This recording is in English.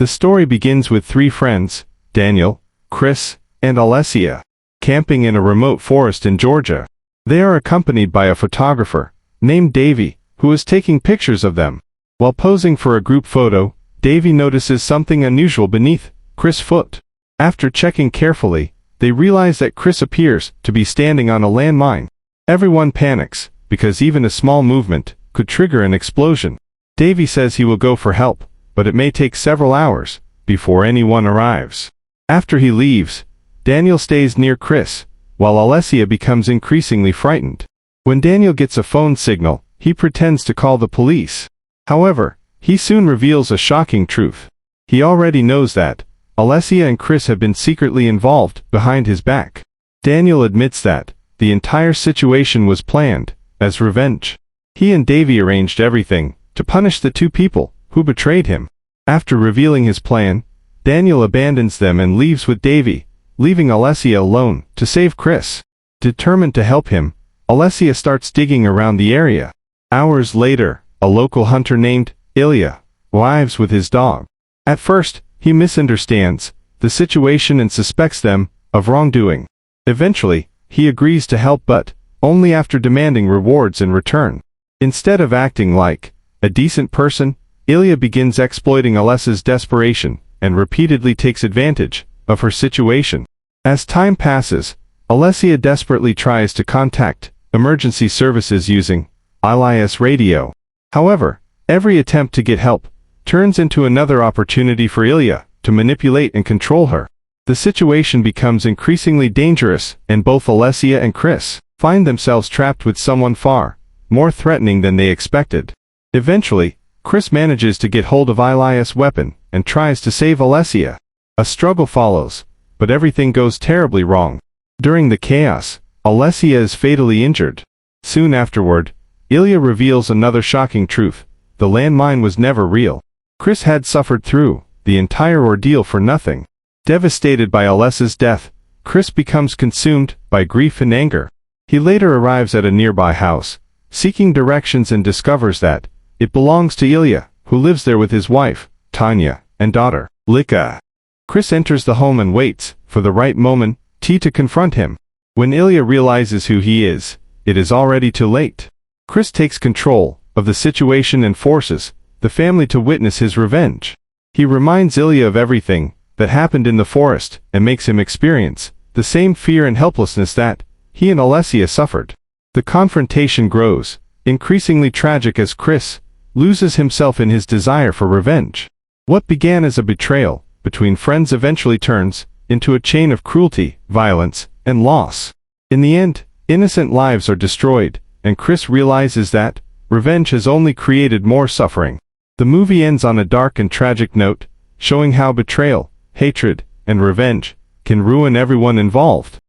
The story begins with three friends, Daniel, Chris, and Alessia, camping in a remote forest in Georgia. They are accompanied by a photographer, named Davy, who is taking pictures of them. While posing for a group photo, Davy notices something unusual beneath Chris' foot. After checking carefully, they realize that Chris appears to be standing on a landmine. Everyone panics, because even a small movement could trigger an explosion. Davy says he will go for help, but it may take several hours before anyone arrives. After he leaves, Daniel stays near Chris, while Alessia becomes increasingly frightened. When Daniel gets a phone signal, he pretends to call the police. However, he soon reveals a shocking truth. He already knows that Alessia and Chris have been secretly involved behind his back. Daniel admits that the entire situation was planned as revenge. He and Davy arranged everything to punish the two people who betrayed him. After revealing his plan, Daniel abandons them and leaves with Davy, leaving Alessia alone to save Chris. Determined to help him, Alessia starts digging around the area. Hours later, a local hunter named Ilya arrives with his dog. At first, he misunderstands the situation and suspects them of wrongdoing. Eventually, he agrees to help, but only after demanding rewards in return. Instead of acting like a decent person, Ilya begins exploiting Alessia's desperation and repeatedly takes advantage of her situation. As time passes, Alessia desperately tries to contact emergency services using ILS radio. However, every attempt to get help turns into another opportunity for Ilya to manipulate and control her. The situation becomes increasingly dangerous, and both Alessia and Chris find themselves trapped with someone far more threatening than they expected. Eventually, Chris manages to get hold of ILS weapon and tries to save Alessia. A struggle follows, but everything goes terribly wrong. During the chaos, Alessia is fatally injured. Soon afterward, Ilya reveals another shocking truth: the landmine was never real. Chris had suffered through the entire ordeal for nothing. Devastated by Alessia's death, Chris becomes consumed by grief and anger. He later arrives at a nearby house, seeking directions, and discovers that it belongs to Ilya, who lives there with his wife, Tanya, and daughter, Lika. Chris enters the home and waits for the right moment to confront him. When Ilya realizes who he is, it is already too late. Chris takes control of the situation and forces the family to witness his revenge. He reminds Ilya of everything that happened in the forest and makes him experience the same fear and helplessness that he and Alessia suffered. The confrontation grows, increasingly tragic as Chris loses himself in his desire for revenge. What began as a betrayal between friends eventually turns into a chain of cruelty, violence, and loss. In the end, innocent lives are destroyed, and Chris realizes that revenge has only created more suffering. The movie ends on a dark and tragic note, showing how betrayal, hatred, and revenge can ruin everyone involved.